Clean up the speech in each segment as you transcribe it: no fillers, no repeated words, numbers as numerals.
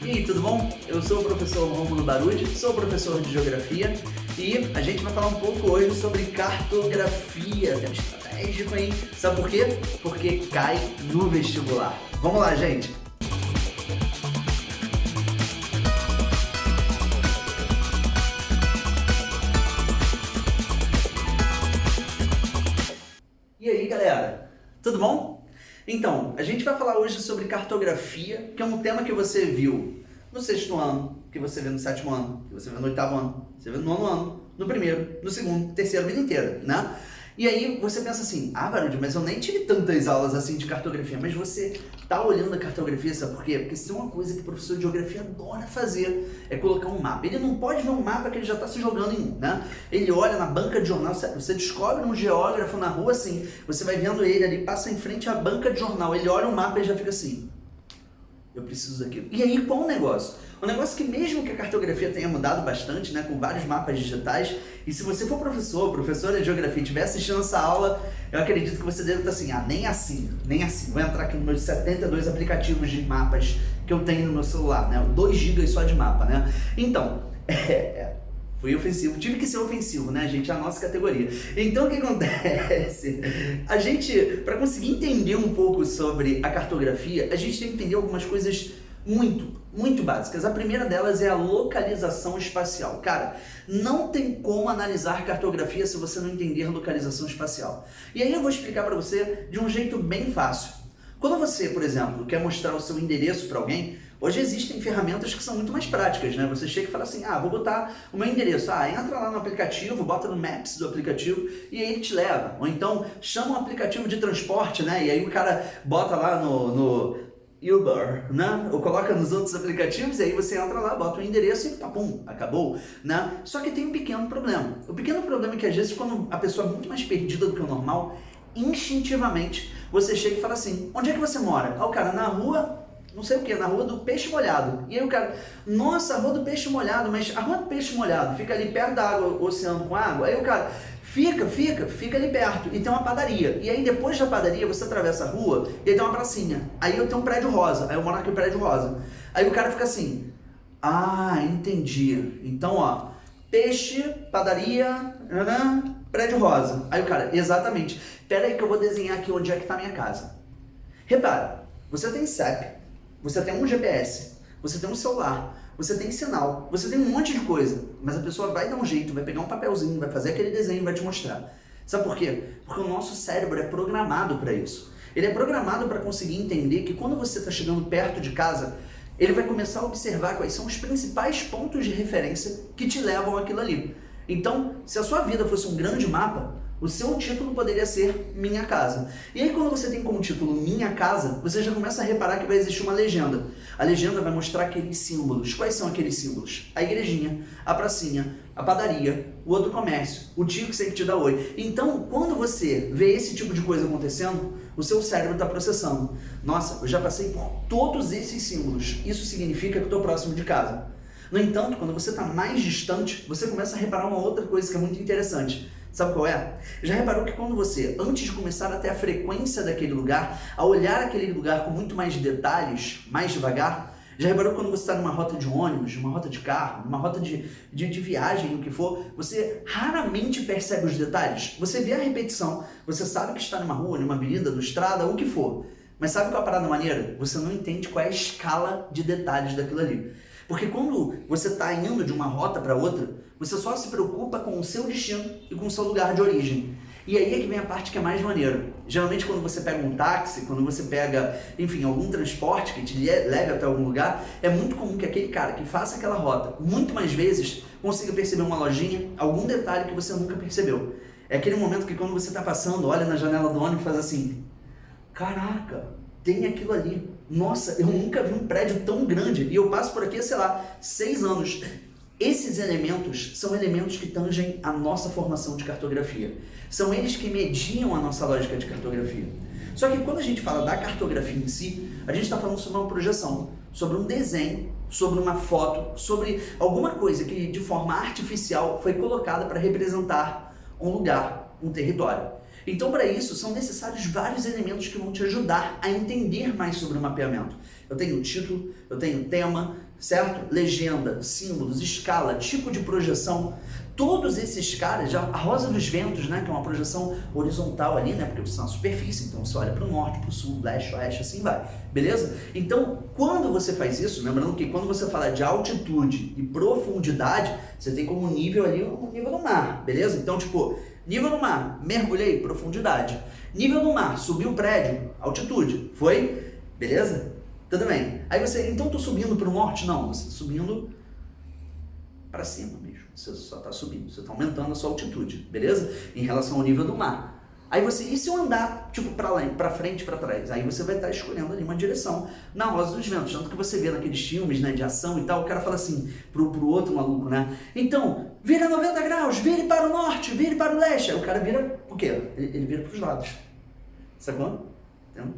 E aí, tudo bom? Eu sou o professor Rômulo Barudi, sou professor de Geografia e a gente vai falar um pouco hoje sobre cartografia. Tema estratégico, hein? Sabe por quê? Porque cai no vestibular. Vamos lá, gente! E aí, galera? Tudo bom? Então, a gente vai falar hoje sobre cartografia, que é um tema que você viu no sexto ano, que você vê no sétimo ano, que você vê no oitavo ano, que você vê no nono ano, no primeiro, no segundo, terceiro, a vida inteira, né? E aí você pensa assim, Barudi, mas eu nem tive tantas aulas assim de cartografia, mas você tá olhando a cartografia, sabe por quê? Porque isso é uma coisa que o professor de geografia adora fazer, é colocar um mapa. Ele não pode ver um mapa que ele já está se jogando em um, né? Ele olha na banca de jornal, você descobre um geógrafo na rua assim, você vai vendo ele ali, passa em frente à banca de jornal, ele olha o mapa e já fica assim, eu preciso daquilo. E aí, qual o negócio? O negócio é que mesmo que a cartografia tenha mudado bastante, né, com vários mapas digitais, e se você for professora de geografia e estiver assistindo essa aula, eu acredito que você deve estar assim, nem assim. Vou entrar aqui nos meus 72 aplicativos de mapas que eu tenho no meu celular, né, 2 GB só de mapa, né. Então, fui ofensivo, tive que ser ofensivo, né, gente? É a nossa categoria. Então, o que acontece? A gente, para conseguir entender um pouco sobre a cartografia, a gente tem que entender algumas coisas muito básicas. A primeira delas é a localização espacial. Cara, não tem como analisar cartografia se você não entender localização espacial. E aí eu vou explicar para você de um jeito bem fácil. Quando você, por exemplo, quer mostrar o seu endereço para alguém, hoje existem ferramentas que são muito mais práticas, né? Você chega e fala assim, vou botar o meu endereço. Entra lá no aplicativo, bota no Maps do aplicativo e aí ele te leva. Ou então, chama um aplicativo de transporte, né? E aí o cara bota lá no Uber, né? Ou coloca nos outros aplicativos e aí você entra lá, bota o endereço e pum, acabou, né? Só que tem um pequeno problema. O pequeno problema é que às vezes quando a pessoa é muito mais perdida do que o normal, instintivamente você chega e fala assim, onde é que você mora? O cara, na rua, não sei o que, na rua do Peixe Molhado. E aí o cara, nossa, a rua do Peixe Molhado, mas a rua do Peixe Molhado fica ali perto da água, oceano com água? Aí o cara, fica ali perto e tem uma padaria. E aí depois da padaria você atravessa a rua e aí tem uma pracinha. Aí eu tenho um prédio rosa, aí eu moro aqui no prédio rosa. Aí o cara fica assim, entendi. Então, ó, peixe, padaria, prédio rosa. Aí o cara, exatamente. Pera aí que eu vou desenhar aqui onde é que tá a minha casa. Repara, você tem CEP, você tem um GPS, você tem um celular, você tem sinal, você tem um monte de coisa, mas a pessoa vai dar um jeito, vai pegar um papelzinho, vai fazer aquele desenho e vai te mostrar. Sabe por quê? Porque o nosso cérebro é programado para isso. Ele é programado para conseguir entender que quando você está chegando perto de casa, ele vai começar a observar quais são os principais pontos de referência que te levam àquilo ali. Então, se a sua vida fosse um grande mapa, o seu título poderia ser Minha Casa. E aí quando você tem como título Minha Casa, você já começa a reparar que vai existir uma legenda. A legenda vai mostrar aqueles símbolos. Quais são aqueles símbolos? A igrejinha, a pracinha, a padaria, o outro comércio, o tio que sempre te dá oi. Então, quando você vê esse tipo de coisa acontecendo, o seu cérebro está processando. Nossa, eu já passei por todos esses símbolos. Isso significa que eu estou próximo de casa. No entanto, quando você está mais distante, você começa a reparar uma outra coisa que é muito interessante. Sabe qual é? Já reparou que quando você, antes de começar a ter a frequência daquele lugar, a olhar aquele lugar com muito mais detalhes, mais devagar, já reparou que quando você está numa rota de ônibus, numa rota de carro, numa rota de viagem, o que for, você raramente percebe os detalhes? Você vê a repetição, você sabe que está numa rua, numa avenida, numa estrada, o que for. Mas sabe qual é a parada maneira? Você não entende qual é a escala de detalhes daquilo ali. Porque quando você está indo de uma rota para outra, você só se preocupa com o seu destino e com o seu lugar de origem. E aí é que vem a parte que é mais maneira. Geralmente quando você pega um táxi, quando você pega, enfim, algum transporte que te leve até algum lugar, é muito comum que aquele cara que faça aquela rota, muito mais vezes, consiga perceber uma lojinha, algum detalhe que você nunca percebeu. É aquele momento que quando você está passando, olha na janela do ônibus e faz assim, caraca, tem aquilo ali. Nossa, eu nunca vi um prédio tão grande e eu passo por aqui há, sei lá, 6 anos. Esses elementos são elementos que tangem a nossa formação de cartografia. São eles que mediam a nossa lógica de cartografia. Só que quando a gente fala da cartografia em si, a gente está falando sobre uma projeção, sobre um desenho, sobre uma foto, sobre alguma coisa que de forma artificial foi colocada para representar um lugar, um território. Então, para isso, são necessários vários elementos que vão te ajudar a entender mais sobre o mapeamento. Eu tenho título, eu tenho tema, certo? Legenda, símbolos, escala, tipo de projeção. Todos esses caras, a rosa dos ventos, né, que é uma projeção horizontal ali, né, porque você está na superfície, então você olha para o norte, para o sul, leste, oeste, assim vai, beleza? Então, quando você faz isso, lembrando que quando você fala de altitude e profundidade, você tem como nível ali o nível do mar, beleza? Então, tipo, nível do mar, mergulhei, profundidade. Nível do mar, subiu o prédio, altitude, foi? Beleza? Tudo bem. Aí você, então tô subindo para o norte? Não, você está subindo para cima mesmo. Você só está subindo, você está aumentando a sua altitude, beleza? Em relação ao nível do mar. Aí você, e se eu andar, tipo, para lá, para frente, para trás? Aí você vai estar escolhendo ali uma direção na rosa dos ventos. Tanto que você vê naqueles filmes, né, de ação e tal, o cara fala assim pro outro maluco, né? Então, vira 90 graus, vire para o norte, vire para o leste. Aí o cara vira o quê? Ele vira para os lados. Sacou? Entendeu?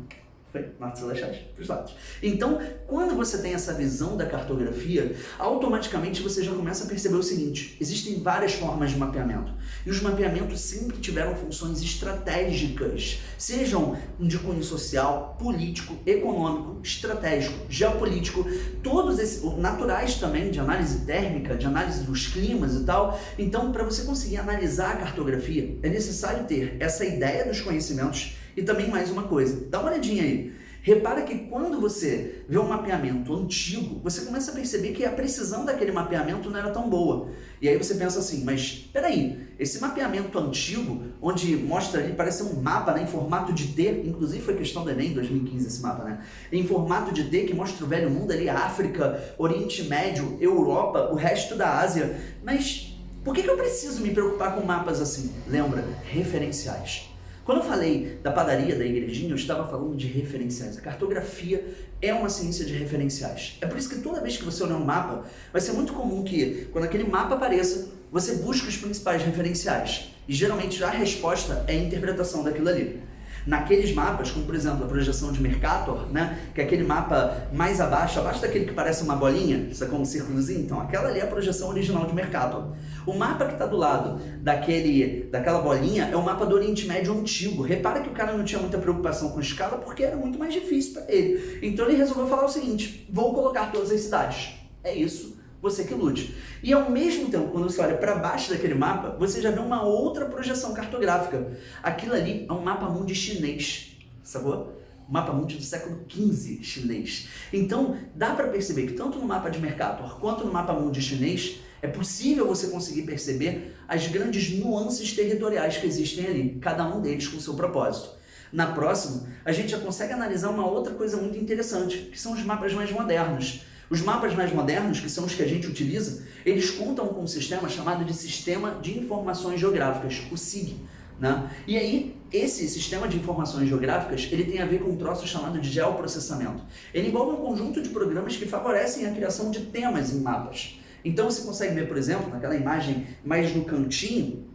Foi? Norte, sul, leste, oeste, para os lados. Então, quando você tem essa visão da cartografia, automaticamente você já começa a perceber o seguinte: existem várias formas de mapeamento. E os mapeamentos sempre tiveram funções estratégicas, sejam de cunho social, político, econômico, estratégico, geopolítico, todos esses, naturais também, de análise térmica, de análise dos climas e tal. Então, para você conseguir analisar a cartografia, é necessário ter essa ideia dos conhecimentos. E também mais uma coisa, dá uma olhadinha aí. Repara que quando você vê um mapeamento antigo, você começa a perceber que a precisão daquele mapeamento não era tão boa. E aí você pensa assim, mas peraí, esse mapeamento antigo, onde mostra ali, parece um mapa, né, em formato de D, inclusive foi questão do Enem 2015 esse mapa, né? Em formato de D, que mostra o velho mundo ali, África, Oriente Médio, Europa, o resto da Ásia. Mas por que eu preciso me preocupar com mapas assim? Lembra? Referenciais. Quando eu falei da padaria, da igrejinha, eu estava falando de referenciais. A cartografia é uma ciência de referenciais. É por isso que toda vez que você olhar um mapa, vai ser muito comum que, quando aquele mapa apareça, você busque os principais referenciais. E geralmente já a resposta é a interpretação daquilo ali. Naqueles mapas, como por exemplo a projeção de Mercator, né, que é aquele mapa mais abaixo daquele que parece uma bolinha, sacou, um círculozinho, então aquela ali é a projeção original de Mercator. O mapa que está do lado daquela bolinha é o mapa do Oriente Médio antigo. Repara que o cara não tinha muita preocupação com escala porque era muito mais difícil para ele. Então ele resolveu falar o seguinte: vou colocar todas as cidades. É isso. Você que lute. E ao mesmo tempo, quando você olha para baixo daquele mapa, você já vê uma outra projeção cartográfica. Aquilo ali é um mapa mundi chinês, sacou? O mapa mundi do século XV chinês. Então, dá para perceber que tanto no mapa de Mercator quanto no mapa mundi chinês, é possível você conseguir perceber as grandes nuances territoriais que existem ali, cada um deles com o seu propósito. Na próxima, a gente já consegue analisar uma outra coisa muito interessante, que são os mapas mais modernos. Os mapas mais modernos, que são os que a gente utiliza, eles contam com um sistema chamado de Sistema de Informações Geográficas, o SIG. Né? E aí, esse Sistema de Informações Geográficas, ele tem a ver com um troço chamado de geoprocessamento. Ele envolve um conjunto de programas que favorecem a criação de temas em mapas. Então você consegue ver, por exemplo, naquela imagem mais no cantinho,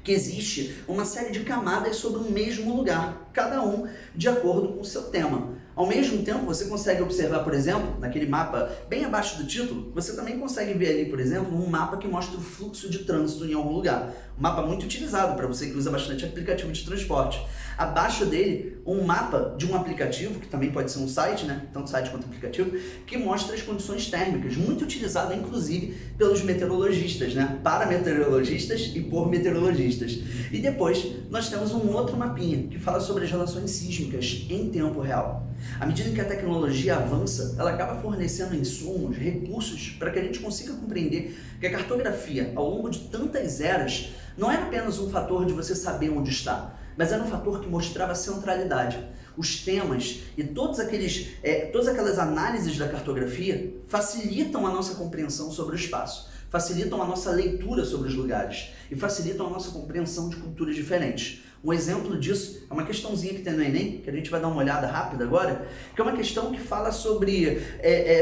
que existe uma série de camadas sobre um mesmo lugar, cada um de acordo com o seu tema. Ao mesmo tempo, você consegue observar, por exemplo, naquele mapa bem abaixo do título, você também consegue ver ali, por exemplo, um mapa que mostra o fluxo de trânsito em algum lugar. Um mapa muito utilizado para você que usa bastante aplicativo de transporte. Abaixo dele, um mapa de um aplicativo, que também pode ser um site, né? Tanto site quanto aplicativo, que mostra as condições térmicas, muito utilizado, inclusive, pelos meteorologistas, né? Para meteorologistas e por meteorologistas. E depois, nós temos um outro mapinha, que fala sobre as relações sísmicas em tempo real. À medida que a tecnologia avança, ela acaba fornecendo insumos, recursos, para que a gente consiga compreender que a cartografia, ao longo de tantas eras, não era apenas um fator de você saber onde está, mas era um fator que mostrava a centralidade. Os temas e todas aquelas análises da cartografia facilitam a nossa compreensão sobre o espaço, facilitam a nossa leitura sobre os lugares e facilitam a nossa compreensão de culturas diferentes. Um exemplo disso é uma questãozinha que tem no Enem, que a gente vai dar uma olhada rápida agora, que é uma questão que fala sobre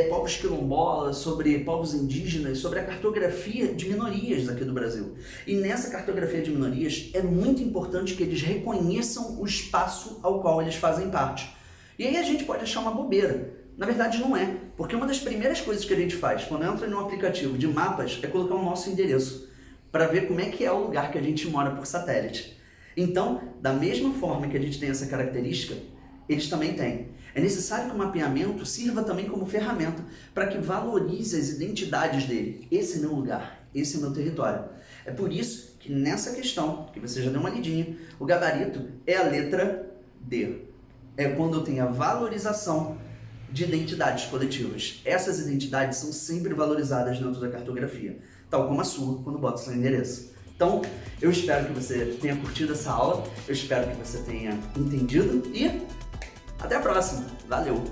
povos quilombolas, sobre povos indígenas, sobre a cartografia de minorias aqui do Brasil. E nessa cartografia de minorias é muito importante que eles reconheçam o espaço ao qual eles fazem parte. E aí a gente pode achar uma bobeira. Na verdade não é, porque uma das primeiras coisas que a gente faz quando entra em um aplicativo de mapas é colocar o nosso endereço, para ver como é que é o lugar que a gente mora por satélite. Então, da mesma forma que a gente tem essa característica, eles também têm. É necessário que o mapeamento sirva também como ferramenta para que valorize as identidades dele. Esse é meu lugar, esse é meu território. É por isso que nessa questão, que você já deu uma lidinha, o gabarito é a letra D. É quando eu tenho a valorização de identidades coletivas. Essas identidades são sempre valorizadas dentro da cartografia, tal como a sua, quando bota seu endereço. Então, eu espero que você tenha curtido essa aula, eu espero que você tenha entendido e até a próxima. Valeu!